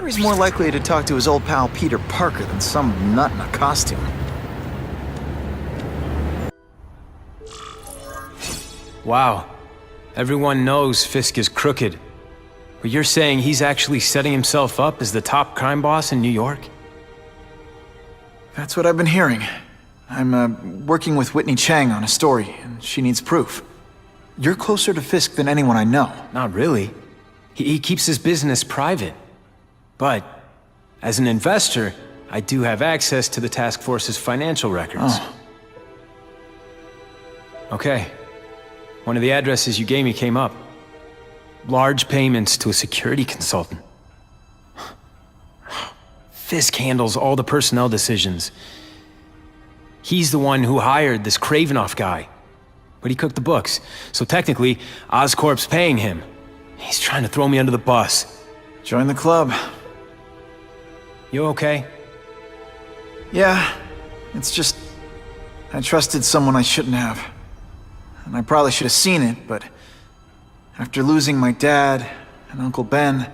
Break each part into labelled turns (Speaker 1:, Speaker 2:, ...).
Speaker 1: Harry's more likely to talk to his old pal Peter Parker than some nut in a costume.
Speaker 2: Wow. Everyone knows Fisk is crooked. But you're saying he's actually setting himself up as the top crime boss in New York?
Speaker 1: That's what I've been hearing. I'm working with Whitney Chang on a story, and she needs proof. You're closer to Fisk than anyone I know.
Speaker 2: Not really. He keeps his business private. But, as an investor, I do have access to the task force's financial records.
Speaker 1: Oh.
Speaker 2: Okay. One of the addresses you gave me came up. Large payments to a security consultant. Fisk handles all the personnel decisions. He's the one who hired this Kravinoff guy. But he cooked the books, so technically, Oscorp's paying him. He's trying to throw me under the bus.
Speaker 1: Join the club.
Speaker 2: You okay?
Speaker 1: Yeah, it's just... I trusted someone I shouldn't have. And I probably should have seen it, but... after losing my dad and Uncle Ben...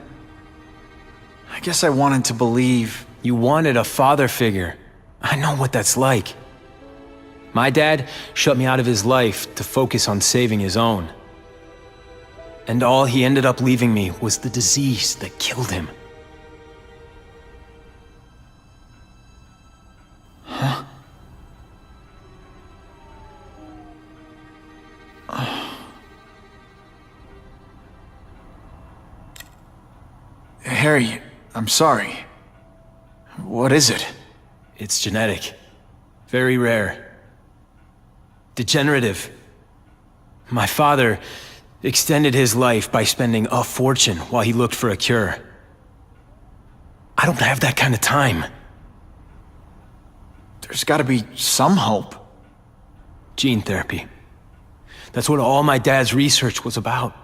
Speaker 1: I guess I wanted to believe...
Speaker 2: You wanted a father figure. I know what that's like. My dad shut me out of his life to focus on saving his own. And all he ended up leaving me was the disease that killed him.
Speaker 1: Huh? Harry, I'm sorry. What is it?
Speaker 2: It's genetic. Very rare. Degenerative. My father extended his life by spending a fortune while he looked for a cure. I don't have that kind of time.
Speaker 1: There's gotta be some hope.
Speaker 2: Gene therapy. That's what all my dad's research was about.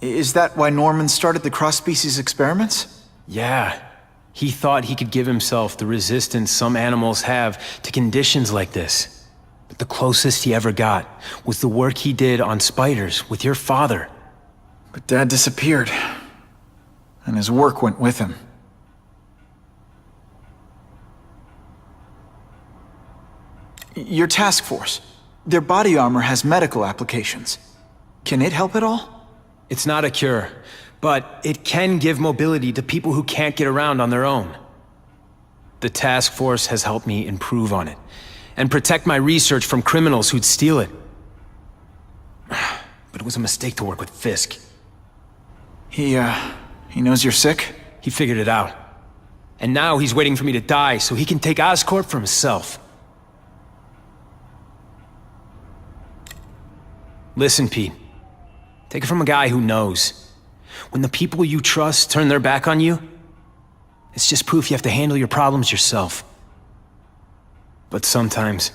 Speaker 1: Is that why Norman started the cross-species experiments?
Speaker 2: Yeah. He thought he could give himself the resistance some animals have to conditions like this. But the closest he ever got was the work he did on spiders with your father.
Speaker 1: But Dad disappeared. And his work went with him. Your task force. Their body armor has medical applications. Can it help at all?
Speaker 2: It's not a cure, but it can give mobility to people who can't get around on their own. The task force has helped me improve on it, and protect my research from criminals who'd steal it. But it was a mistake to work with Fisk.
Speaker 1: He knows you're sick?
Speaker 2: He figured it out. And now he's waiting for me to die so he can take Oscorp for himself. Listen, Pete. Take it from a guy who knows. When the people you trust turn their back on you, it's just proof you have to handle your problems yourself. But sometimes,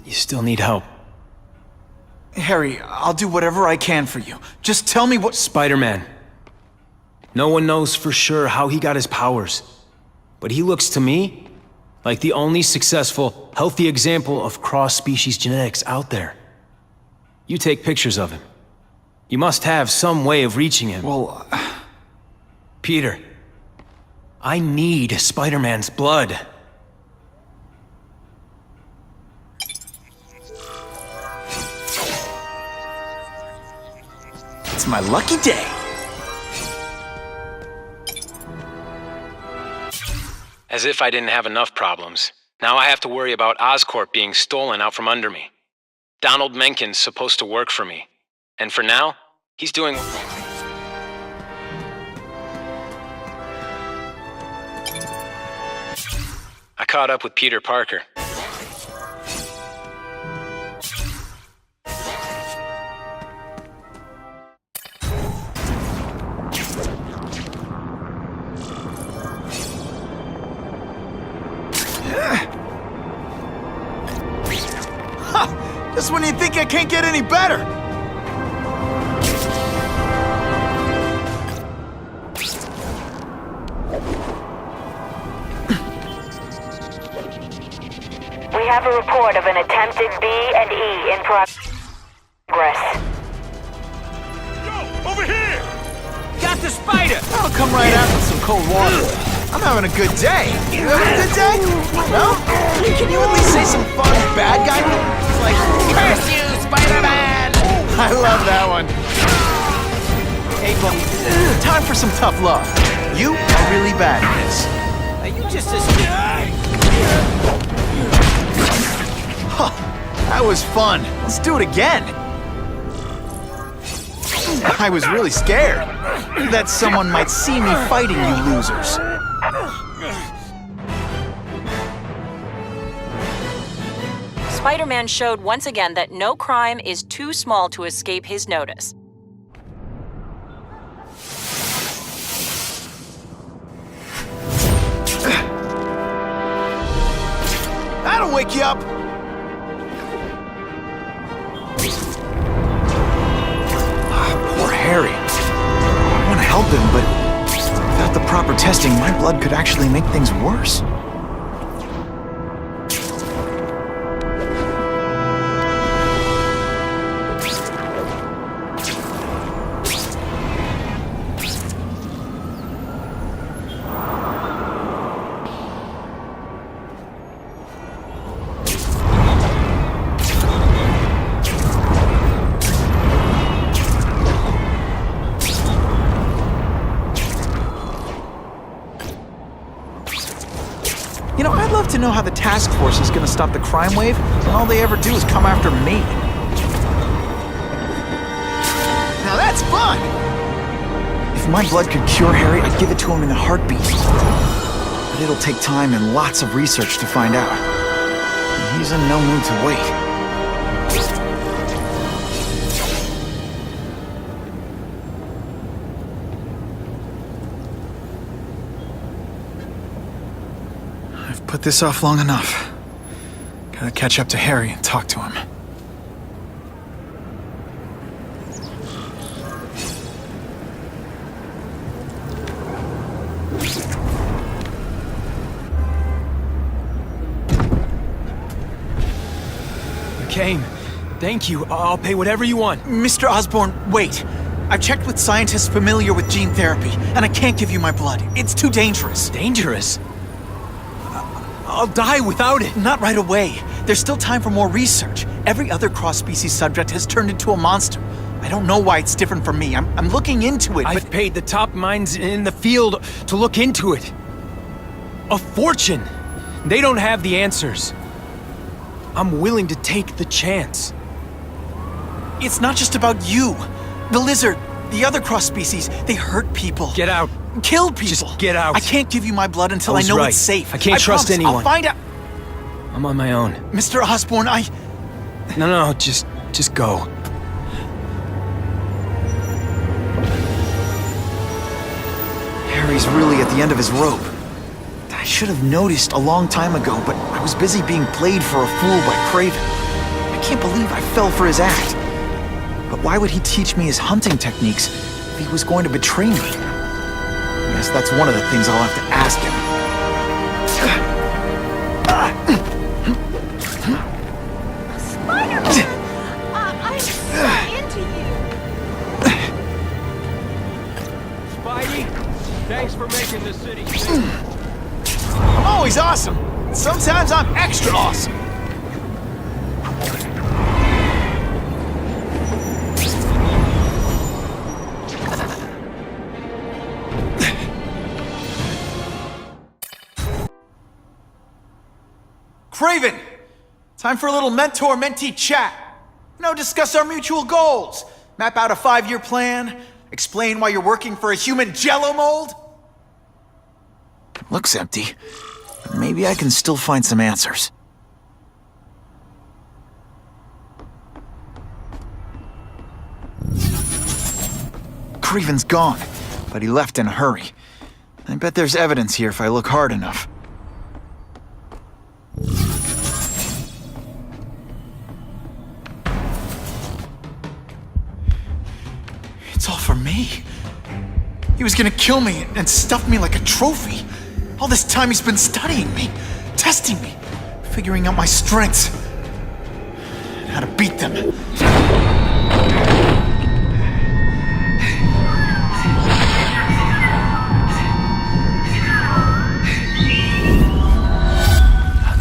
Speaker 2: you still need help.
Speaker 1: Harry, I'll do whatever I can for you. Just tell me what—
Speaker 2: Spider-Man. No one knows for sure how he got his powers. But he looks to me like the only successful, healthy example of cross-species genetics out there. You take pictures of him. You must have some way of reaching him.
Speaker 1: Well...
Speaker 2: Peter, I need Spider-Man's blood.
Speaker 1: It's my lucky day.
Speaker 2: As if I didn't have enough problems. Now I have to worry about Oscorp being stolen out from under me. Donald Menken's supposed to work for me. And for now, he's doing... I caught up with Peter Parker.
Speaker 1: Just when you think I can't get any better!
Speaker 3: We have a report of an attempted B&E in progress.
Speaker 4: Yo, over here!
Speaker 2: Got the spider!
Speaker 1: I'll come right out with some cold water. I'm having a good day. You having a good day? No? Can you at least say some fun bad guy things like, "Curse you, Spider-Man!" I love that one. Hey, buddy, time for some tough love. You are really bad at this.
Speaker 2: Are you just a...
Speaker 1: Huh, that was fun. Let's do it again. I was really scared that someone might see me fighting you losers.
Speaker 5: Spider-Man showed once again that no crime is too small to escape his notice.
Speaker 1: That'll wake you up. Poor Harry. I want to help him, but without the proper testing, my blood could actually make things worse. You know, I'd love to know how the task force is gonna stop the crime wave when all they ever do is come after me. Now that's fun! If my blood could cure Harry, I'd give it to him in a heartbeat. But it'll take time and lots of research to find out. And he's in no mood to wait. Put this off long enough. Gotta catch up to Harry and talk to him.
Speaker 2: You came. Thank you. I'll pay whatever you want.
Speaker 1: Mr. Osborn, wait. I've checked with scientists familiar with gene therapy, and I can't give you my blood. It's too dangerous.
Speaker 2: Dangerous? I'll die without it.
Speaker 1: Not right away. There's still time for more research. Every other cross-species subject has turned into a monster. I don't know why it's different from me. I'm looking into it,
Speaker 2: I've
Speaker 1: but...
Speaker 2: paid the top minds in the field to look into it. A fortune. They don't have the answers. I'm willing to take the chance.
Speaker 1: It's not just about you. The lizard, the other cross-species, they hurt people.
Speaker 2: Get out.
Speaker 1: Kill people.
Speaker 2: Just get out.
Speaker 1: I can't give you my blood until I
Speaker 2: was
Speaker 1: know
Speaker 2: right.
Speaker 1: it's safe.
Speaker 2: I can't trust
Speaker 1: promise.
Speaker 2: anyone.
Speaker 1: I'll find out.
Speaker 2: I'm on my own.
Speaker 1: Mr. Osborn,
Speaker 2: No, just go.
Speaker 1: Harry's really at the end of his rope. I should have noticed a long time ago, but I was busy being played for a fool by Craven. I can't believe I fell for his act. But why would he teach me his hunting techniques if he was going to betray me? I guess that's one of the things I'll have to ask him.
Speaker 3: Spider-Man! I'm so into you!
Speaker 4: Spidey, thanks for making the city safe.
Speaker 1: I'm always awesome. Sometimes I'm extra awesome. Craven! Time for a little mentor-mentee chat. Discuss our mutual goals. Map out a 5-year plan. Explain why you're working for a human jello mold. Looks empty. But maybe I can still find some answers. Craven's gone, but he left in a hurry. I bet there's evidence here if I look hard enough. It's all for me. He was gonna kill me and stuff me like a trophy. All this time he's been studying me, testing me, figuring out my strengths, and how to beat them.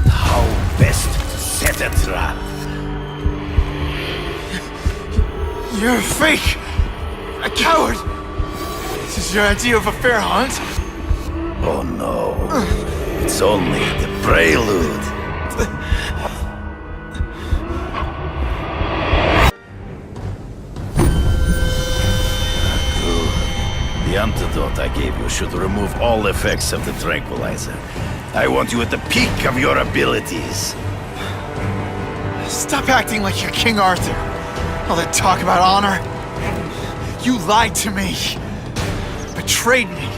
Speaker 6: How best to set a trap?
Speaker 1: You're a fake! A coward! This is your idea of a fair hunt?
Speaker 6: Oh no, it's only the prelude. The antidote I gave you should remove all effects of the tranquilizer. I want you at the peak of your abilities.
Speaker 1: Stop acting like you're King Arthur. All that talk about honor. You lied to me. Betrayed me.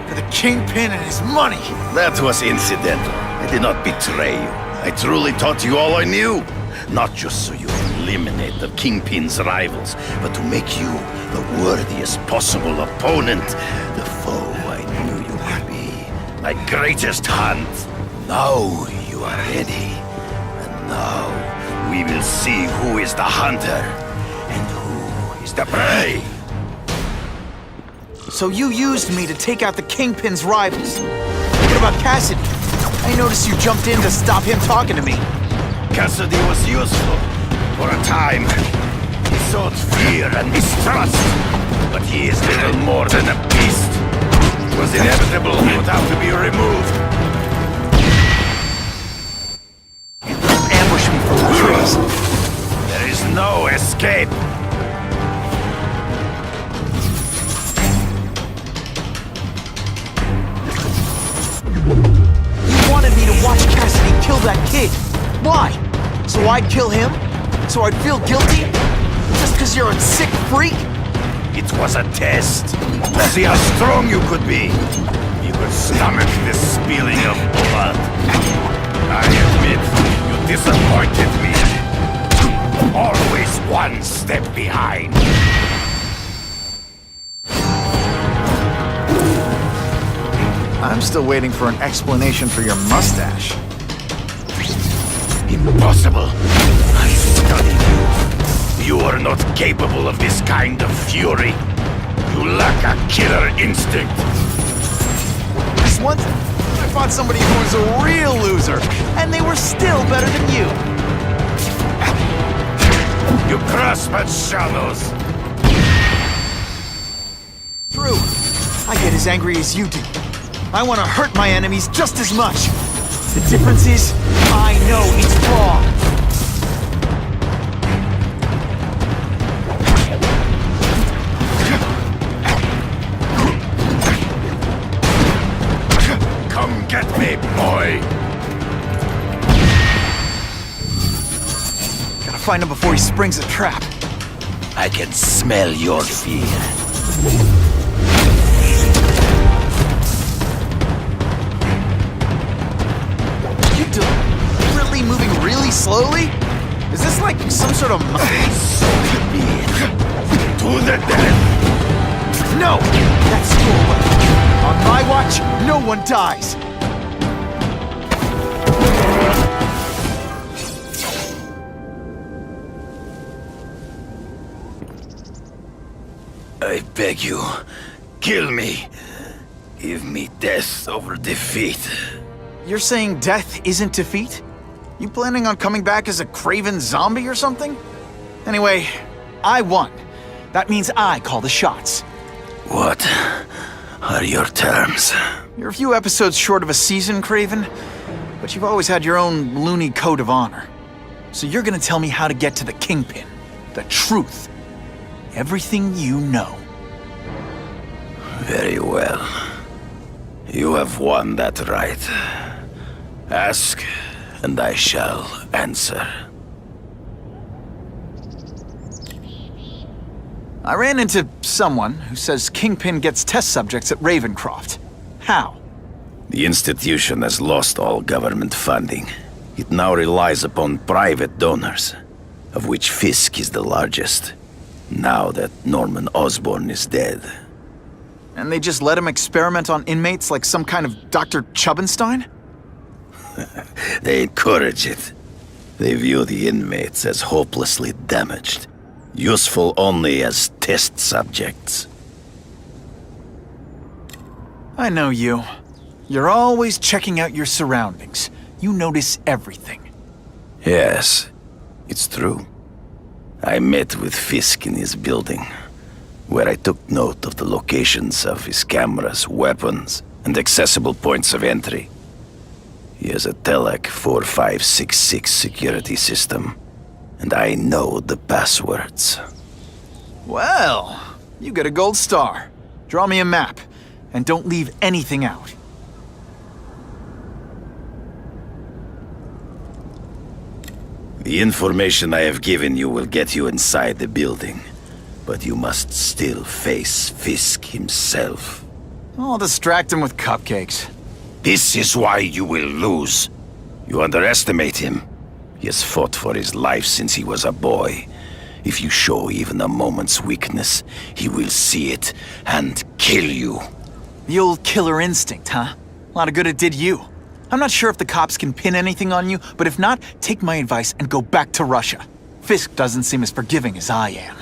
Speaker 1: For the Kingpin and his money.
Speaker 6: That was incidental. I did not betray you. I truly taught you all I knew. Not just so you eliminate the Kingpin's rivals, but to make you the worthiest possible opponent. The foe I knew you would be. My greatest hunt. Now you are ready. And now we will see who is the hunter and who is the prey.
Speaker 1: So you used me to take out the Kingpin's rivals. What about Cassidy? I noticed you jumped in to stop him talking to me.
Speaker 6: Cassidy was useful for a time. He sowed fear and mistrust, but he is little more than a beast. It was inevitable he would have to be removed.
Speaker 1: Ambush me from the trees.
Speaker 6: There is no escape.
Speaker 1: You wanted me to watch Cassidy kill that kid. Why? So I'd kill him? So I'd feel guilty? Just because you're a sick freak?
Speaker 6: It was a test. To see how strong you could be. You could stomach the spilling of blood. I admit, you disappointed me. Always one step behind.
Speaker 1: I'm still waiting for an explanation for your mustache.
Speaker 6: Impossible. I studied you. You are not capable of this kind of fury. You lack a killer instinct.
Speaker 1: This once, I fought somebody who was a real loser, and they were still better than you.
Speaker 6: You grasp at shadows.
Speaker 1: True. I get as angry as you do. I want to hurt my enemies just as much. The difference is, I know it's wrong.
Speaker 6: Come get me, boy.
Speaker 1: Gotta find him before he springs a trap.
Speaker 6: I can smell your fear.
Speaker 1: Really moving really slowly? Is this like some sort of...
Speaker 6: So be it. To the death.
Speaker 1: No! That's your way. On my watch, no one dies.
Speaker 6: I beg you, kill me. Give me death over defeat.
Speaker 1: You're saying death isn't defeat? You planning on coming back as a craven zombie or something? Anyway, I won. That means I call the shots.
Speaker 6: What are your terms?
Speaker 1: You're a few episodes short of a season, Craven, but you've always had your own loony code of honor. So you're gonna tell me how to get to the Kingpin. The truth. Everything you know.
Speaker 6: Very well. You have won that right. Ask, and I shall answer.
Speaker 1: I ran into someone who says Kingpin gets test subjects at Ravencroft. How?
Speaker 6: The institution has lost all government funding. It now relies upon private donors, of which Fisk is the largest, now that Norman Osborn is dead.
Speaker 1: And they just let him experiment on inmates like some kind of Dr. Chubbenstein?
Speaker 6: They encourage it. They view the inmates as hopelessly damaged, useful only as test subjects.
Speaker 1: I know you. You're always checking out your surroundings. You notice everything.
Speaker 6: Yes, it's true. I met with Fisk in his building, where I took note of the locations of his cameras, weapons, and accessible points of entry. He has a Telec 4566 security system, and I know the passwords.
Speaker 1: Well, you get a gold star. Draw me a map, and don't leave anything out.
Speaker 6: The information I have given you will get you inside the building, but you must still face Fisk himself.
Speaker 1: I'll distract him with cupcakes.
Speaker 6: This is why you will lose. You underestimate him. He has fought for his life since he was a boy. If you show even a moment's weakness, he will see it and kill you.
Speaker 1: The old killer instinct, huh? A lot of good it did you. I'm not sure if the cops can pin anything on you, but if not, take my advice and go back to Russia. Fisk doesn't seem as forgiving as I am.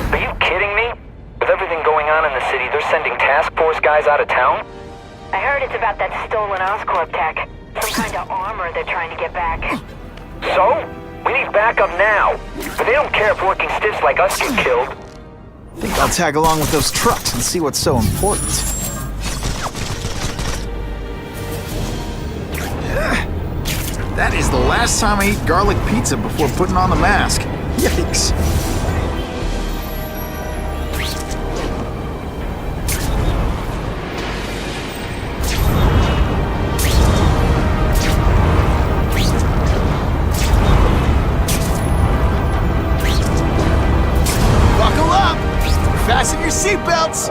Speaker 7: Are you kidding me? With everything going on in the city, they're sending task force guys out of town?
Speaker 3: I heard it's about that stolen Oscorp tech. Some kind of armor they're trying to get back.
Speaker 7: So? We need backup now. But they don't care if working stiffs like us get killed.
Speaker 1: I think I'll tag along with those trucks and see what's so important. That is the last time I eat garlic pizza before putting on the mask. Yikes. Buckle up! Fasten your seatbelts!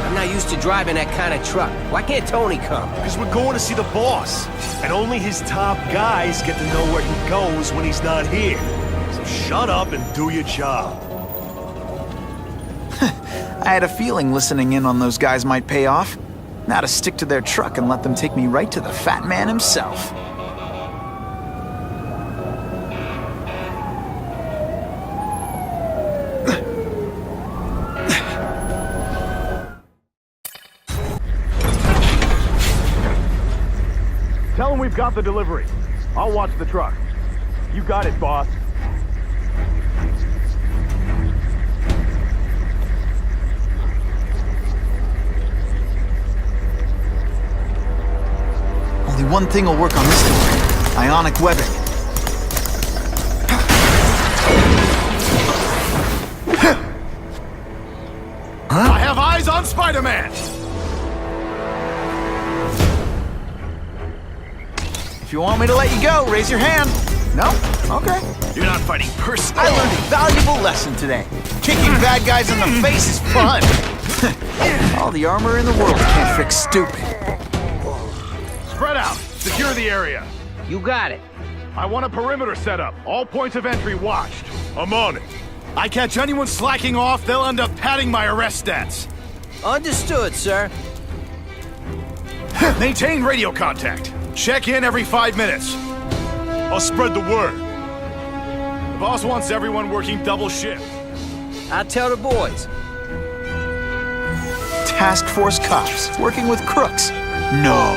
Speaker 8: I'm not used to driving that kind of truck. Why can't Tony come?
Speaker 9: Because we're going to see the boss. And only his top guys get to know where he goes when he's not here. So shut up and do your job.
Speaker 1: I had a feeling listening in on those guys might pay off. Now to stick to their truck and let them take me right to the fat man himself.
Speaker 9: Tell him we've got the delivery. I'll watch the truck. You got it, boss.
Speaker 1: Only one thing will work on this door. Ionic webbing.
Speaker 9: I have eyes on Spider-Man!
Speaker 1: If you want me to let you go, raise your hand. No? Okay.
Speaker 9: You're not fighting personally.
Speaker 1: I learned a valuable lesson today. Kicking bad guys in the face is fun. All the armor in the world can't fix stupid.
Speaker 9: Spread out. Secure the area.
Speaker 8: You got it.
Speaker 9: I want a perimeter set up. All points of entry watched. I'm on it. I catch anyone slacking off, they'll end up padding my arrest stats.
Speaker 8: Understood, sir.
Speaker 9: Maintain radio contact. Check in every 5 minutes. I'll spread the word. The boss wants everyone working double shift.
Speaker 8: I'll tell the boys.
Speaker 1: Task Force cops working with crooks. No.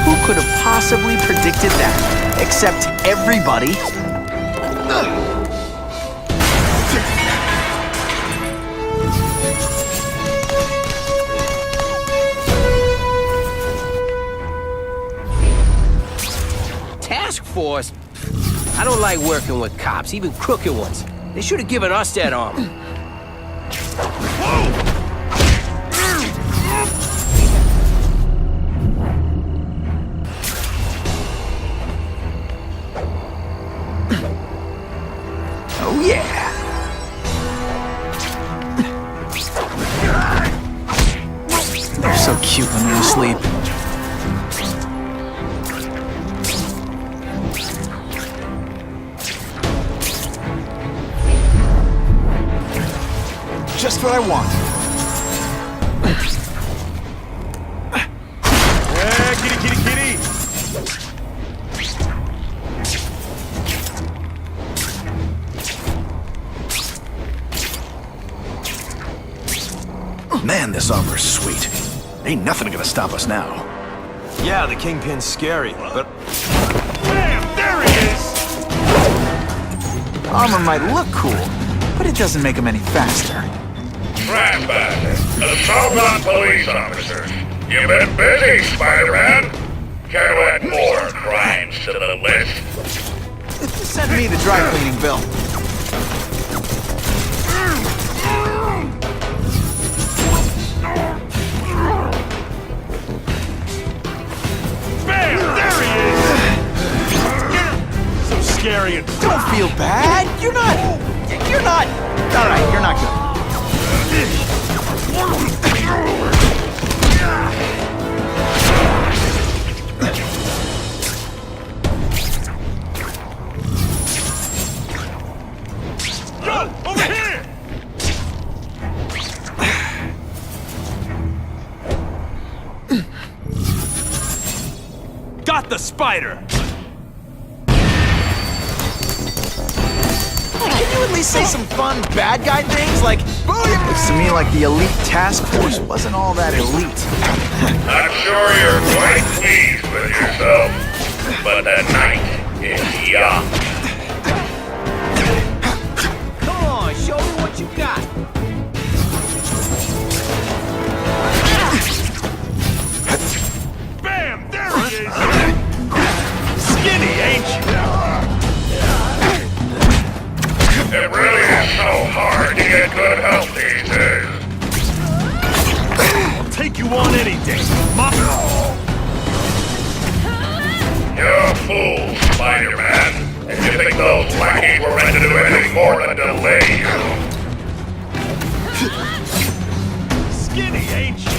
Speaker 1: Who could have possibly predicted that? Except everybody.
Speaker 8: Task Force. I don't like working with cops, even crooked ones. They should have given us that armor.
Speaker 1: Oh yeah! They're so cute when they're asleep. Just what I want.
Speaker 9: Yeah, kitty, kitty, kitty!
Speaker 10: Man, this armor's sweet. Ain't nothing gonna stop us now.
Speaker 4: Yeah, the Kingpin's scary, but
Speaker 9: Bam! There he is!
Speaker 1: Armor might look cool, but it doesn't make them any faster.
Speaker 11: Crime Bandit, assault on police officers. You've been busy, Spider-Man. Care to add more crimes to the list?
Speaker 1: Send me the dry cleaning bill.
Speaker 9: Bam! There he is! So scary and...
Speaker 1: Don't feel bad. You're not. All right, you're not good.
Speaker 9: Go! Over here!
Speaker 4: got the spider!
Speaker 1: Can you at least say some fun bad guy things like booyah? Looks to me like the elite task force wasn't all that elite.
Speaker 11: I'm sure you're quite pleased with yourself, but the night is young.
Speaker 8: Come on, show me what you got.
Speaker 9: Bam! There he is! Skinny, ain't you?
Speaker 11: It really is so hard to get good health these days.
Speaker 9: I'll take you on any day.
Speaker 11: You're a fool, Spider-Man. If you think those lackeys were meant to do anything more than delay you.
Speaker 9: Skinny, ain't you?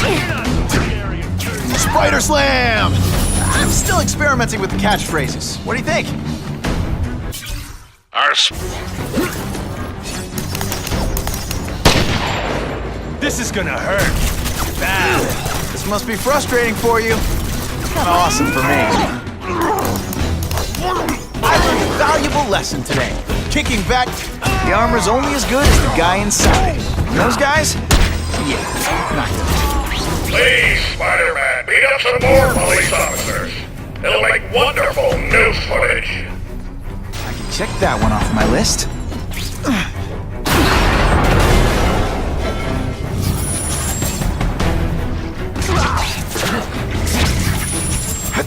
Speaker 9: You're not so scary and dirty.
Speaker 1: Spider Slam! I'm still experimenting with the catchphrases. What do you think?
Speaker 11: Our
Speaker 9: This is gonna hurt. Bad.
Speaker 1: This must be frustrating for you. Kind of awesome for me. I learned a valuable lesson today. Kicking back, the armor's only as good as the guy inside. And those guys? Yeah, not good.
Speaker 11: Please, Spider-Man, beat up some more police officers. It'll make wonderful news footage.
Speaker 1: I can check that one off my list.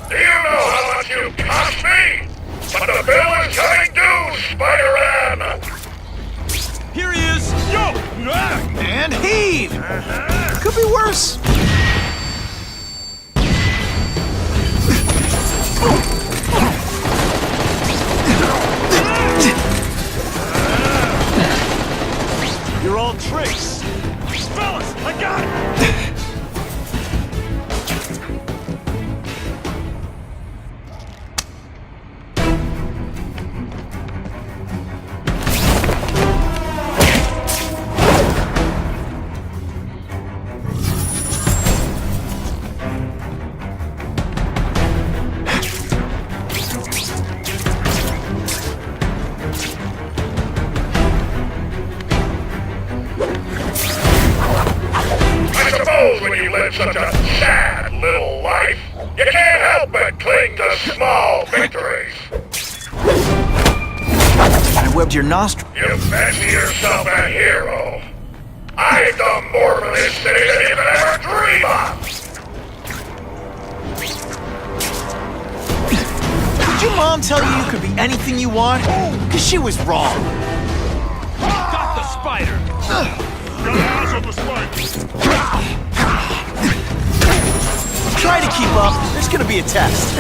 Speaker 11: Do you know how much you cost me? But the bill is coming due, Spider-Man!
Speaker 9: Here he is. Yo!
Speaker 1: And heave! Could be worse.
Speaker 9: You're all tricks. Fellas, I got it!
Speaker 11: I suppose when you live such a sad little life, you can't help but cling to small victories.
Speaker 1: I webbed your nostril.
Speaker 11: You fancy yourself a hero. I've done more for this city than you could ever dream of.
Speaker 1: your mom tell you you could be anything you want? Because she was wrong.
Speaker 4: Got the spider!
Speaker 9: Got eyes on the spider.
Speaker 1: Try to keep up. There's gonna be a test.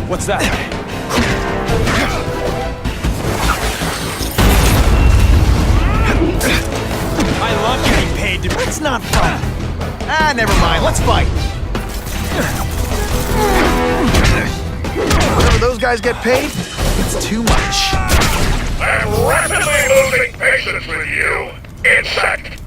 Speaker 2: What's that?
Speaker 1: I love getting paid to... It's not fun. Ah, never mind. Let's fight. Whatever those guys get paid, it's too much.
Speaker 11: I'm rapidly losing patience with you, insect.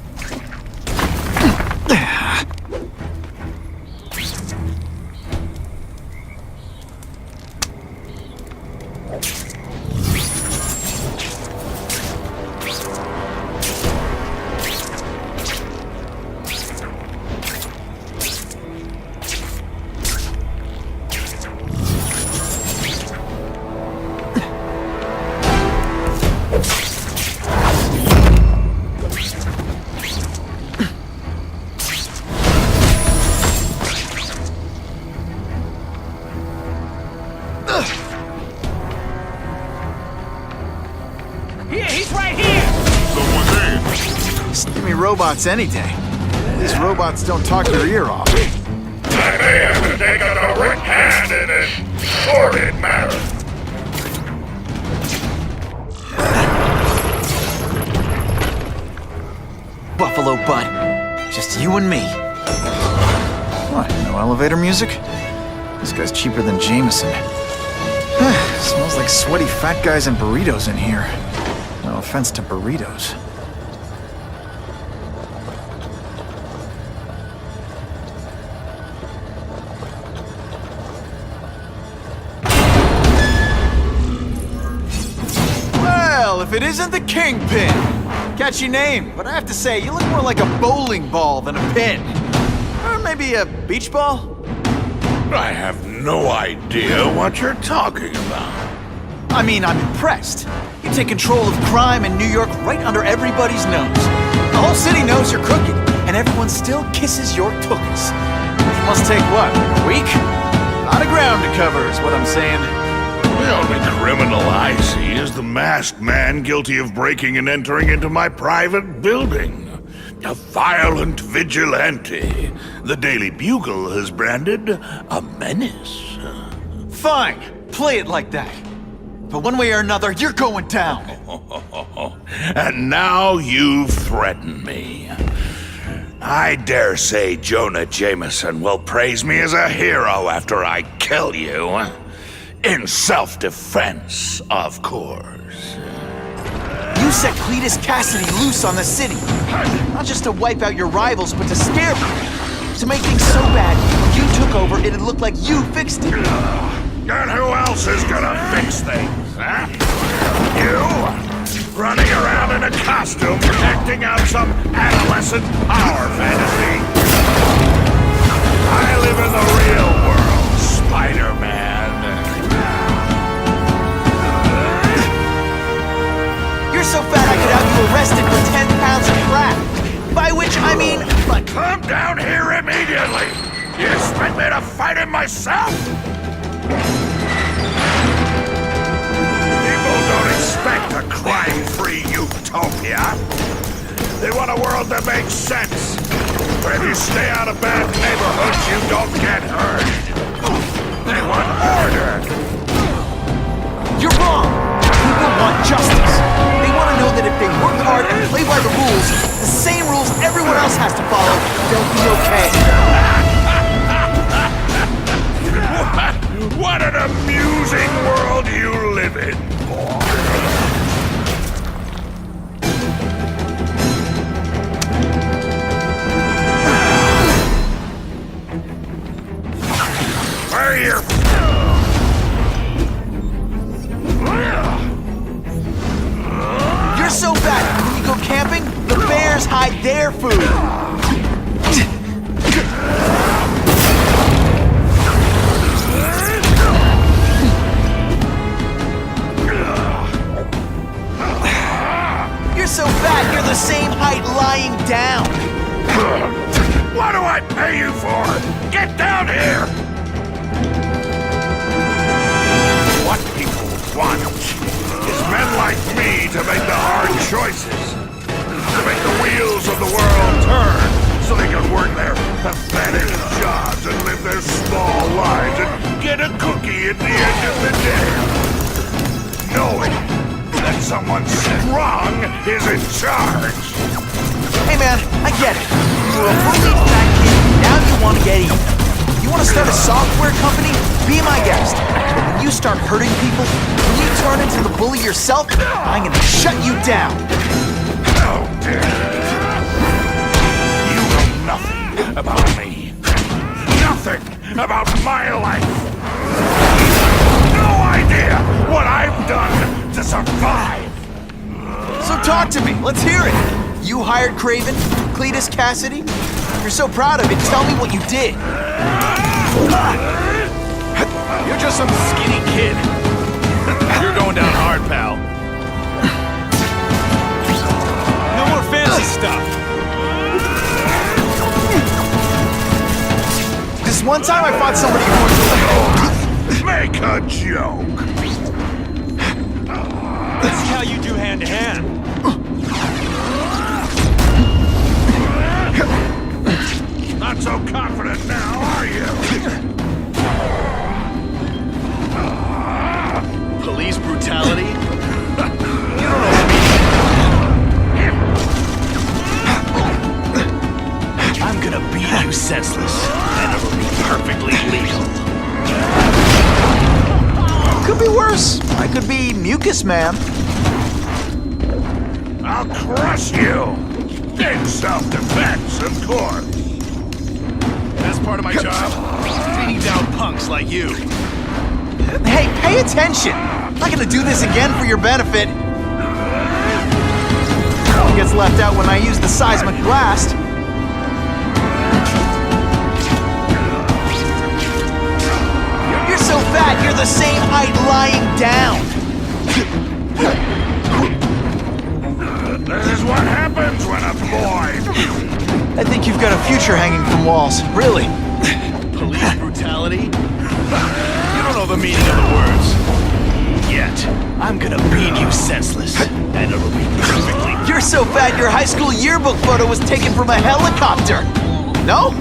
Speaker 4: Here, he's right here!
Speaker 9: Someone there.
Speaker 1: Just give me robots any day. These robots don't talk your ear off.
Speaker 11: I may have to take a direct hand in this sordid matter.
Speaker 1: Buffalo Bud. Just you and me. What, no elevator music? This guy's cheaper than Jameson. Smells like sweaty fat guys and burritos in here. No offense to burritos. Well, if it isn't the Kingpin! Catchy name, but I have to say, you look more like a bowling ball than a pin. Or maybe a beach ball?
Speaker 11: I have no idea what you're talking about.
Speaker 1: I mean, I'm impressed. You take control of crime in New York right under everybody's nose. The whole city knows you're crooked, and everyone still kisses your tookies. It must take, what, a week? A lot of ground to cover is what I'm saying.
Speaker 11: The only criminal I see is the masked man guilty of breaking and entering into my private building. A violent vigilante. The Daily Bugle has branded a menace.
Speaker 1: Fine, play it like that. But one way or another, you're going down.
Speaker 11: And now you threaten me. I dare say Jonah Jameson will praise me as a hero after I kill you. In self-defense, of course.
Speaker 1: You set Cletus Cassidy loose on the city. Not just to wipe out your rivals, but to scare people. To make things so bad, when you took over, it'd look like you fixed it.
Speaker 11: And who else is gonna fix things, huh? You? Running around in a costume, acting out some adolescent power fantasy. I live in the real world, Spider-Man.
Speaker 1: You're so fat I could have you arrested for 10 pounds of crack. By which I mean, like...
Speaker 11: Come down here immediately! You expect me to fight him myself? People don't expect a crime-free utopia. They want a world that makes sense. Where if you stay out of bad neighborhoods, you don't get hurt. They want order.
Speaker 1: You're wrong! People want justice. They want to know that if they work hard and play by the rules, the same rules everyone else has to follow, they'll be okay.
Speaker 11: What an amusing world you live in, boy. Where are you?
Speaker 1: You're so fat, when you go camping, the bears hide their food. You're so fat, you're the same height lying down.
Speaker 11: What do I pay you for? Get down here! What people want is men like me to make the hard choices. To make the wheels of the world turn so they can work their pathetic jobs and live their small lives and get a cookie at the end of the day. Knowing that someone strong is in charge.
Speaker 1: Hey man, I get it. You were a bullied fat kid, now you want to get even. You want to start a software company? Be my guest. But when you start hurting people, when you turn into the bully yourself, I'm gonna shut you down.
Speaker 11: How dare you? You know nothing about me. Nothing about my life. No idea what I've done to survive.
Speaker 1: So talk to me, let's hear it. You hired Craven, Cletus Cassidy? You're so proud of it, tell me what you did.
Speaker 9: You're just some skinny kid. You're going down hard, pal.
Speaker 4: No more fancy stuff.
Speaker 1: This one time I fought somebody who was
Speaker 11: Make a joke.
Speaker 4: This is how you do hand-to-hand.
Speaker 11: Not so confident now, are you?
Speaker 9: Police brutality?
Speaker 11: You don't know me.
Speaker 10: I'm gonna beat you senseless, and it'll be perfectly legal.
Speaker 1: Could be worse. I could be Mucus Man.
Speaker 11: I'll crush you! In self-defense, of course!
Speaker 9: That's part of my job. Beating down punks like you.
Speaker 1: Hey, pay attention! I'm not gonna do this again for your benefit. It gets left out when I use the seismic blast. You're so fat, you're the same height lying down.
Speaker 11: This is what happens when a boy...
Speaker 1: I think you've got a future hanging from walls, really.
Speaker 9: Police brutality? You don't know the meaning of the words.
Speaker 10: Yet, I'm gonna beat you senseless, and it'll be perfectly...
Speaker 1: You're so fat your high school yearbook photo was taken from a helicopter. No?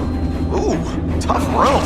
Speaker 1: Ooh, tough room.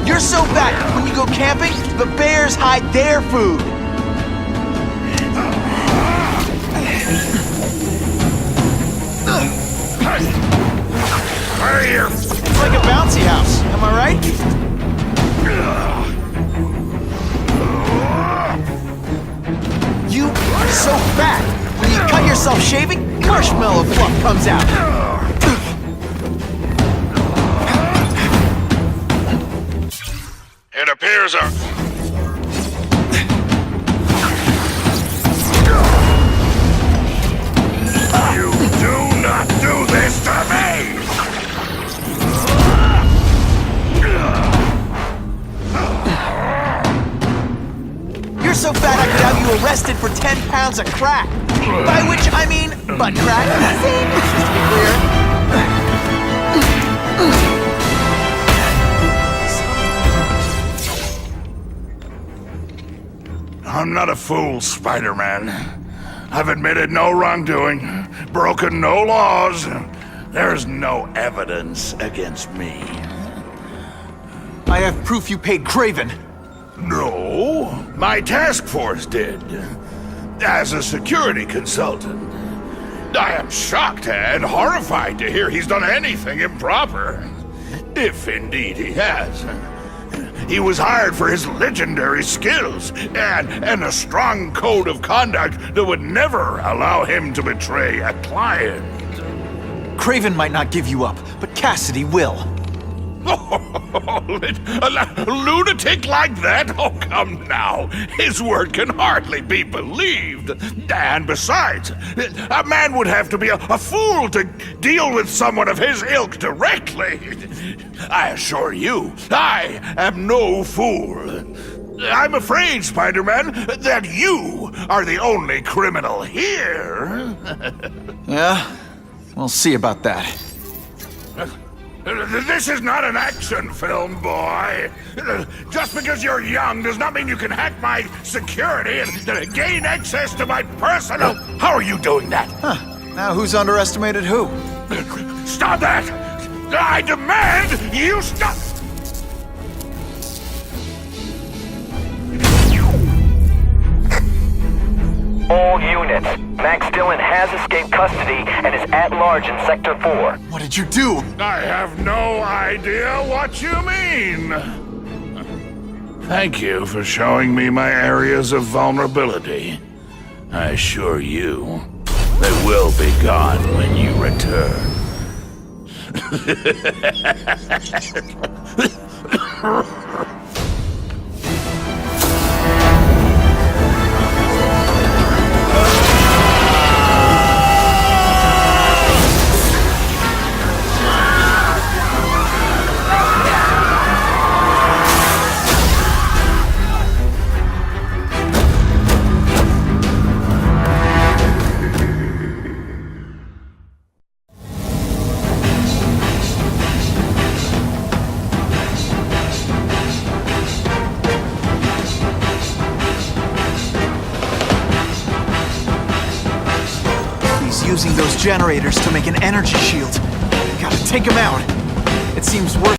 Speaker 1: You're so fat, when you go camping, the bears hide their food. It's like a bouncy house, am I right? You are so fat, when you cut yourself shaving, marshmallow fluff comes out.
Speaker 11: It appears You do not do this to me!
Speaker 1: You're so fat I could have you arrested for 10 pounds of crack. By which I mean butt crack. Just to be clear.
Speaker 11: I'm not a fool, Spider-Man. I've admitted no wrongdoing, broken no laws. There's no evidence against me.
Speaker 1: I have proof you paid Craven.
Speaker 11: No, my task force did. As a security consultant. I am shocked and horrified to hear he's done anything improper. If indeed he has. He was hired for his legendary skills and a strong code of conduct that would never allow him to betray a client.
Speaker 1: Craven might not give you up, but Cassidy will.
Speaker 11: A lunatic like that? Oh, come now. His word can hardly be believed. And besides, a man would have to be a fool to deal with someone of his ilk directly. I assure you, I am no fool. I'm afraid, Spider-Man, that you are the only criminal here.
Speaker 1: Yeah? We'll see about that.
Speaker 11: This is not an action film, boy. Just because you're young does not mean you can hack my security and gain access to my personal... How are you doing that?
Speaker 1: Huh. Now who's underestimated who?
Speaker 11: Stop that! I demand you stop!
Speaker 7: All units, Max Dillon has escaped custody and is at large in Sector 4.
Speaker 1: What did you do?
Speaker 11: I have no idea what you mean. Thank you for showing me my areas of vulnerability. I assure you, they will be gone when you return.
Speaker 1: Using those generators to make an energy shield. Gotta take him out. It seems worth